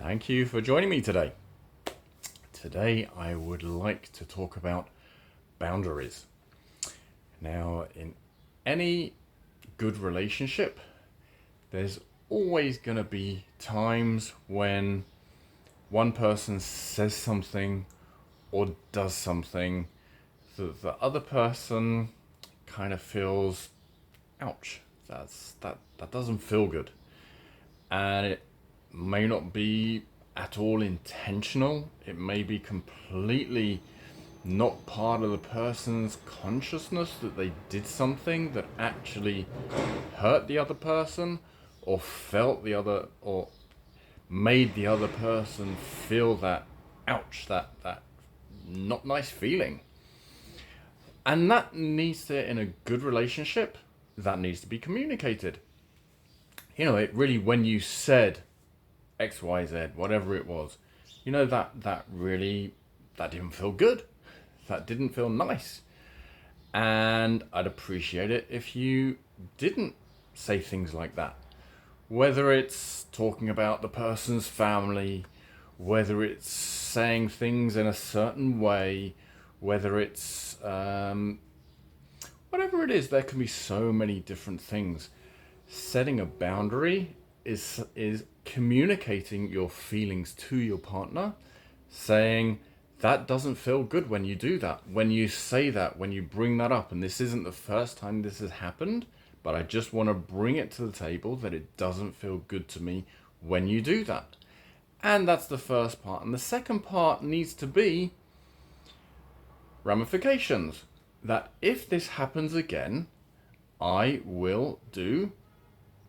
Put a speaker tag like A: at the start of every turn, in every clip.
A: Thank you for joining me today. Today I would like to talk about boundaries. Now, in any good relationship, there's always going to be times when one person says something or does something that the other person kind of feels, ouch, that doesn't feel good. And it may not be at all intentional. It may be completely not part of the person's consciousness that they did something that actually hurt the other person or felt the other or made the other person feel that ouch, that not nice feeling. And that needs to, in a good relationship, that needs to be communicated. It really, when you said XYZ, whatever it was, that really, that didn't feel good. That didn't feel nice. And I'd appreciate it if you didn't say things like that. Whether it's talking about the person's family, whether it's saying things in a certain way, whether it's whatever it is, there can be so many different things. Setting a boundary is communicating your feelings to your partner, saying that doesn't feel good when you do that, when you say that, when you bring that up. And this isn't the first time this has happened, but I just want to bring it to the table that it doesn't feel good to me when you do that. And that's the first part. And the second part needs to be ramifications. That if this happens again, I will do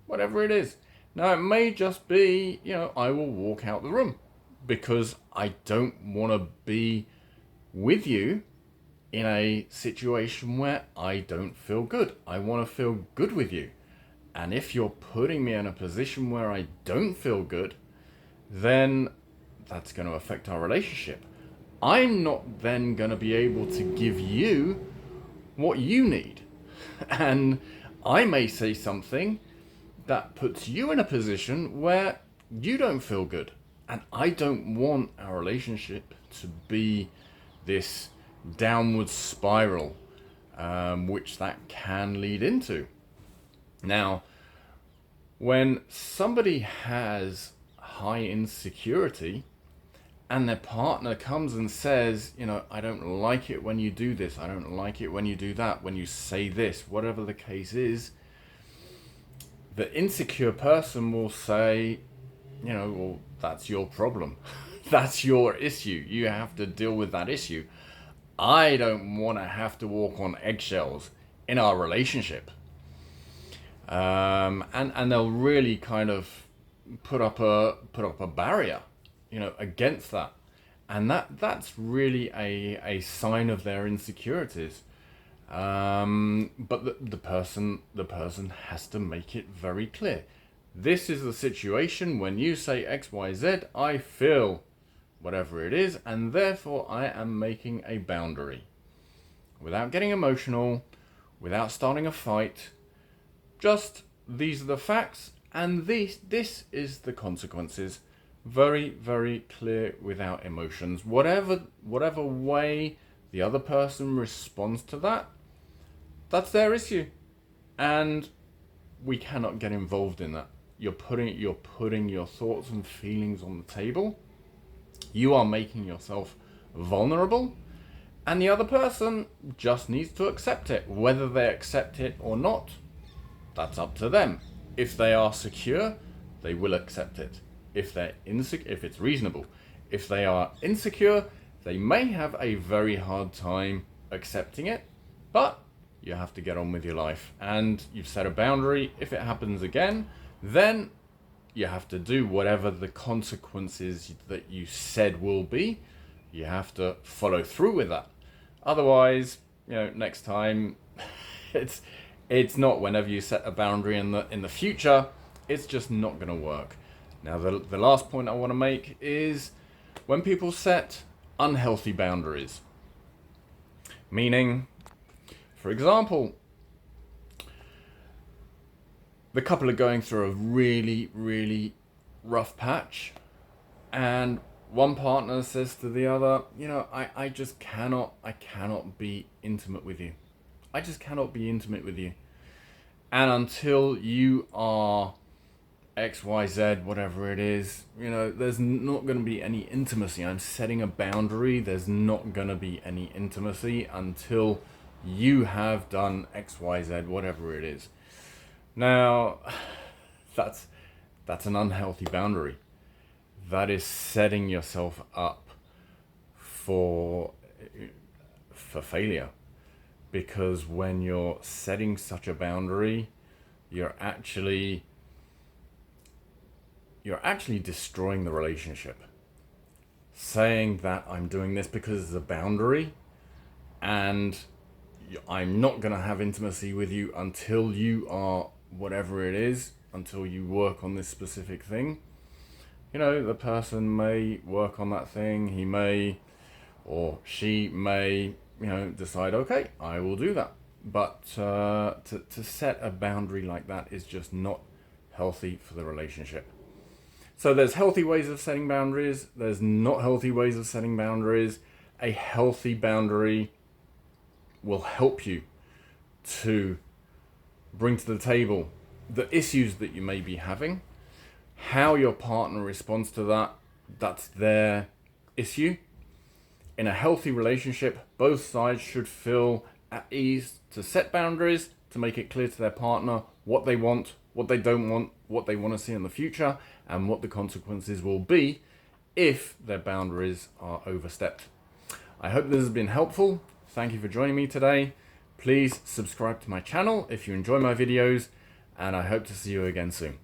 A: whatever it is. Now, it may just be, I will walk out the room because I don't want to be with you in a situation where I don't feel good. I want to feel good with you. And if you're putting me in a position where I don't feel good, then that's going to affect our relationship. I'm not then going to be able to give you what you need. And I may say something that puts you in a position where you don't feel good. And I don't want our relationship to be this downward spiral, which that can lead into. Now, when somebody has high insecurity and their partner comes and says, I don't like it when you do this, I don't like it when you do that, when you say this, whatever the case is, the insecure person will say, well, that's your problem. That's your issue. You have to deal with that issue. I don't want to have to walk on eggshells in our relationship. And they'll really kind of put up a barrier, against that. And that's really a sign of their insecurities. But the person has to make it very clear. This is the situation when you say XYZ, I feel whatever it is, and therefore I am making a boundary. Without getting emotional, without starting a fight, just these are the facts, and this is the consequences. Very, very clear without emotions. Whatever way the other person responds to that, that's their issue. And we cannot get involved in that. You're putting your thoughts and feelings on the table. You are making yourself vulnerable, and the other person just needs to accept it. Whether they accept it or not, that's up to them. If they are secure, they will accept it. If they're insecure, if it's reasonable. If they are insecure, they may have a very hard time accepting it, but you have to get on with your life. And you've set a boundary. If it happens again, then you have to do whatever the consequences that you said will be. You have to follow through with that. Otherwise, next time, it's not. Whenever you set a boundary in the future, it's just not going to work. Now, the last point I want to make is when people set unhealthy boundaries. Meaning, for example, the couple are going through a really, really rough patch, and one partner says to the other, you know, I just cannot be intimate with you. I just cannot be intimate with you. And until you are XYZ, whatever it is, you know, there's not going to be any intimacy. I'm setting a boundary. There's not going to be any intimacy until you have done XYZ, whatever it is. Now, that's an unhealthy boundary. That is setting yourself up for failure. Because when you're setting such a boundary, you're actually destroying the relationship. Saying that I'm doing this because it's a boundary and I'm not going to have intimacy with you until you are whatever it is, until you work on this specific thing. You know, the person may work on that thing. He may, or she may, you know, decide, okay, I will do that. But to set a boundary like that is just not healthy for the relationship. So there's healthy ways of setting boundaries. There's not healthy ways of setting boundaries. A healthy boundary will help you to bring to the table the issues that you may be having. How your partner responds to that, that's their issue. In a healthy relationship, both sides should feel at ease to set boundaries, to make it clear to their partner what they want, what they don't want, what they want to see in the future, and what the consequences will be if their boundaries are overstepped. I hope this has been helpful. Thank you for joining me today. Please subscribe to my channel if you enjoy my videos, and I hope to see you again soon.